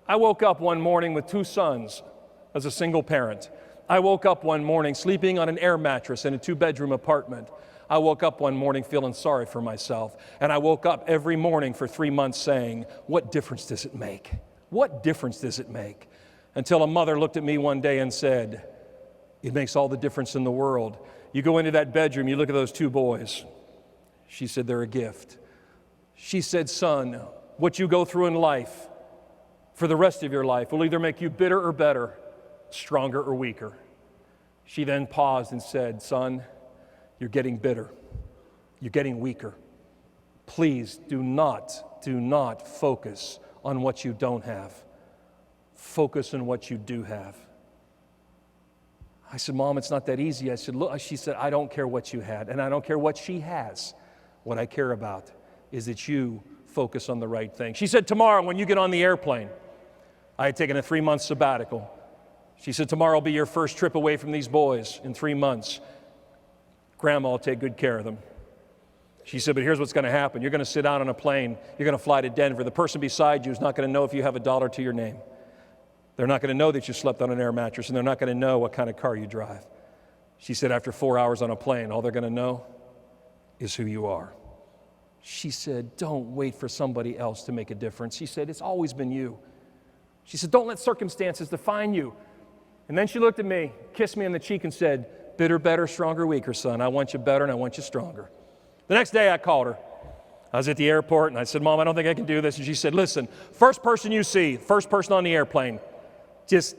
I woke up one morning with 2 sons as a single parent. I woke up one morning sleeping on an air mattress in a 2-bedroom apartment. I woke up one morning feeling sorry for myself. And I woke up every morning for 3 months saying, what difference does it make? What difference does it make? Until a mother looked at me one day and said, it makes all the difference in the world. You go into that bedroom, you look at those 2 boys. She said, they're a gift. She said, son, what you go through in life for the rest of your life will either make you bitter or better, stronger or weaker. She then paused and said, son, you're getting bitter. You're getting weaker. Please do not focus on what you don't have. Focus on what you do have. I said, Mom, it's not that easy. I said, look, she said, I don't care what you had, and I don't care what she has. What I care about is that you focus on the right thing. She said, tomorrow when you get on the airplane, I had taken a 3-month sabbatical. She said, tomorrow will be your first trip away from these boys in 3 months. Grandma will take good care of them. She said, but here's what's going to happen. You're going to sit down on a plane. You're going to fly to Denver. The person beside you is not going to know if you have $1 to your name. They're not going to know that you slept on an air mattress, and they're not going to know what kind of car you drive. She said, after 4 hours on a plane, all they're going to know is who you are. She said, don't wait for somebody else to make a difference. She said, it's always been you. She said, don't let circumstances define you. And then she looked at me, kissed me on the cheek and said, bitter, better, stronger, weaker, son. I want you better and I want you stronger. The next day I called her. I was at the airport and I said, Mom, I don't think I can do this. And she said, listen, first person you see, first person on the airplane, just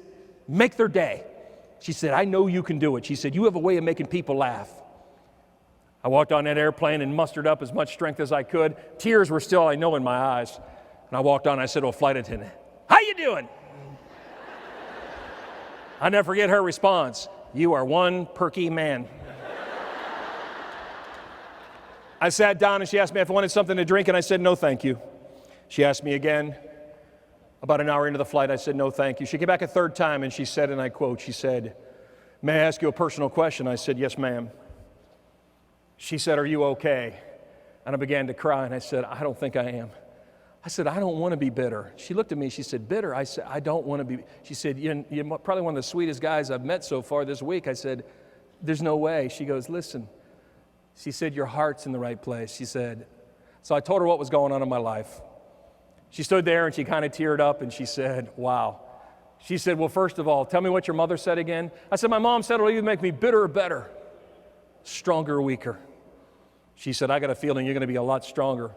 make their day. She said, I know you can do it. She said, you have a way of making people laugh. I walked on that airplane and mustered up as much strength as I could. Tears were still, I know, in my eyes. And I walked on and I said, oh, flight attendant, how you doing? I'll never forget her response. You are one perky man. I sat down and she asked me if I wanted something to drink, and I said, no, thank you. She asked me again. About an hour into the flight, I said, no, thank you. She came back a 3rd time and she said, and I quote, she said, may I ask you a personal question? I said, yes, ma'am. She said, are you okay? And I began to cry and I said, I don't think I am. I said, I don't want to be bitter. She looked at me, she said, bitter? I said, I don't want to be. She said, you're probably one of the sweetest guys I've met so far this week. I said, there's no way. She goes, listen. She said, your heart's in the right place. She said, so I told her what was going on in my life. She stood there and she kind of teared up and she said, wow. She said, well, first of all, tell me what your mother said again. I said, my mom said it'll either make me bitter or better, stronger or weaker. She said, I got a feeling you're going to be a lot stronger,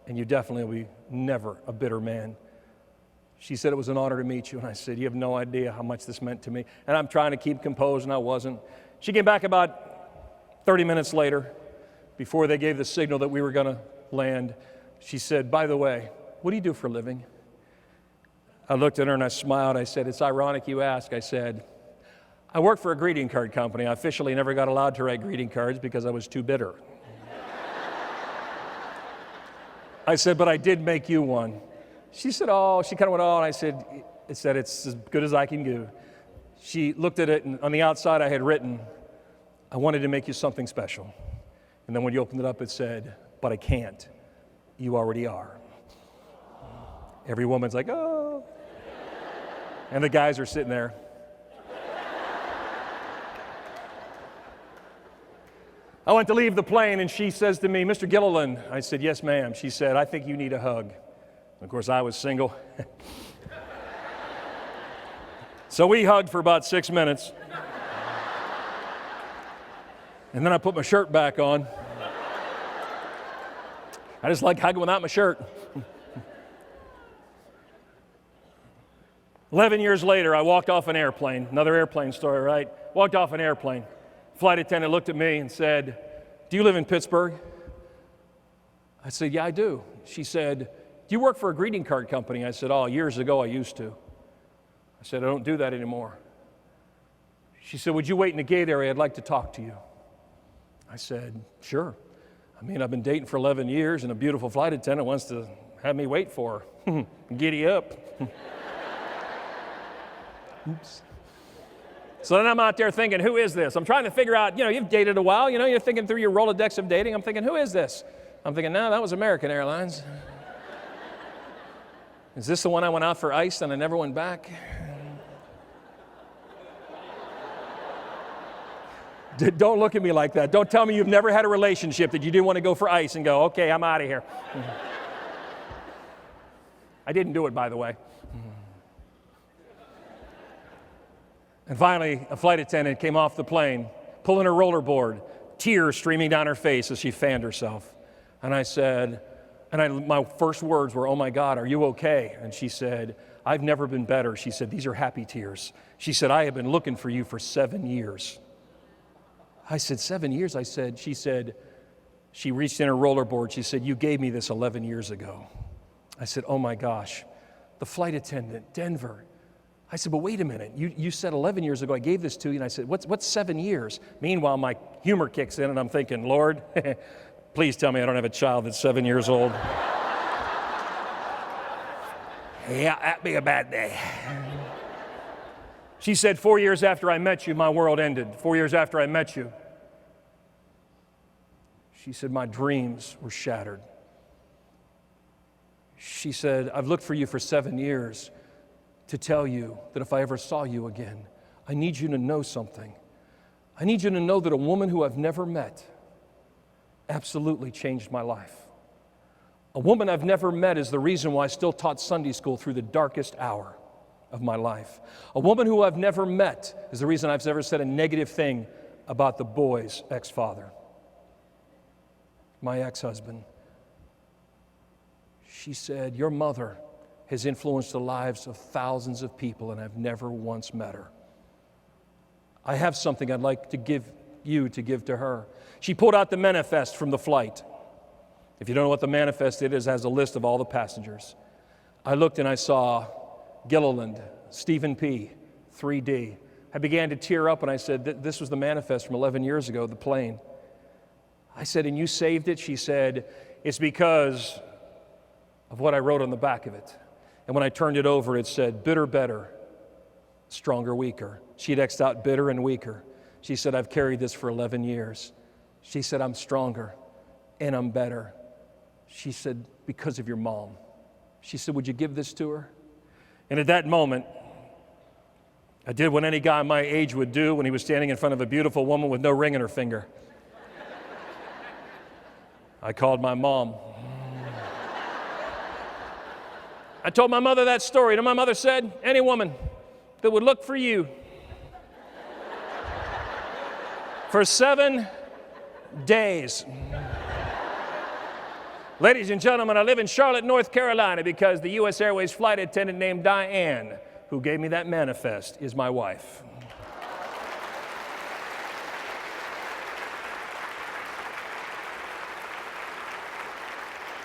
and you definitely will be never a bitter man. She said, it was an honor to meet you. And I said, you have no idea how much this meant to me. And I'm trying to keep composed, and I wasn't. She came back about 30 minutes later, before they gave the signal that we were going to land. She said, by the way, what do you do for a living? I looked at her and I smiled. I said, it's ironic you ask. I said, I work for a greeting card company. I officially never got allowed to write greeting cards because I was too bitter. I said, but I did make you one. She said, oh, she kind of went, oh, and I said, it's as good as I can do. She looked at it, and on the outside I had written, I wanted to make you something special. And then when you opened it up, it said, but I can't. You already are. Every woman's like, oh. And the guys are sitting there. I went to leave the plane, and she says to me, Mr. Gilliland. I said, yes, ma'am. She said, I think you need a hug. Of course, I was single. So we hugged for about 6 minutes. And then I put my shirt back on. I just like hugging without my shirt. 11 years later, I walked off an airplane. Another airplane story, right? Walked off an airplane. Flight attendant looked at me and said, do you live in Pittsburgh? I said, yeah, I do. She said, do you work for a greeting card company? I said, oh, years ago I used to. I said, I don't do that anymore. She said, would you wait in the gate area? I'd like to talk to you. I said, sure. I mean, I've been dating for 11 years, and a beautiful flight attendant wants to have me wait for her. Giddy up. Oops. So then I'm out there thinking, who is this? I'm trying to figure out, you've dated a while, you're thinking through your Rolodex of dating. I'm thinking, who is this? I'm thinking, no, that was American Airlines. Is this the one I went out for ice and I never went back? Don't look at me like that. Don't tell me you've never had a relationship that you didn't want to go for ice and go, okay, I'm out of here. I didn't do it, by the way. And finally, a flight attendant came off the plane, pulling her rollerboard, tears streaming down her face as she fanned herself. And I said, my first words were, oh my God, are you okay? And she said, I've never been better. She said, these are happy tears. She said, I have been looking for you for 7 years. I said, 7 years? She said, she reached in her rollerboard. She said, you gave me this 11 years ago. I said, oh my gosh, the flight attendant, Denver. I said, but wait a minute, you said 11 years ago I gave this to you, and I said, what's 7 years? Meanwhile, my humor kicks in, and I'm thinking, Lord, please tell me I don't have a child that's 7 years old. Yeah, that'd be a bad day. She said, 4 years after I met you, my world ended. 4 years after I met you. She said, my dreams were shattered. She said, I've looked for you for 7 years to tell you that if I ever saw you again, I need you to know something. I need you to know that a woman who I've never met absolutely changed my life. A woman I've never met is the reason why I still taught Sunday school through the darkest hour of my life. A woman who I've never met is the reason I've never said a negative thing about the boy's ex-father, my ex-husband. She said, your mother has influenced the lives of thousands of people, and I've never once met her. I have something I'd like to give you to give to her. She pulled out the manifest from the flight. If you don't know what the manifest is, it has a list of all the passengers. I looked and I saw Gilliland, Stephen P., 3D. I began to tear up and I said, this was the manifest from 11 years ago, the plane. I said, and you saved it? She said, it's because of what I wrote on the back of it. And when I turned it over, it said, bitter, better, stronger, weaker. She'd X'd out bitter and weaker. She said, I've carried this for 11 years. She said, I'm stronger and I'm better. She said, because of your mom. She said, would you give this to her? And at that moment, I did what any guy my age would do when he was standing in front of a beautiful woman with no ring in her finger. I called my mom. I told my mother that story, and my mother said, any woman that would look for you for 7 days. Ladies and gentlemen, I live in Charlotte, North Carolina because the U.S. Airways flight attendant named Diane, who gave me that manifest, is my wife.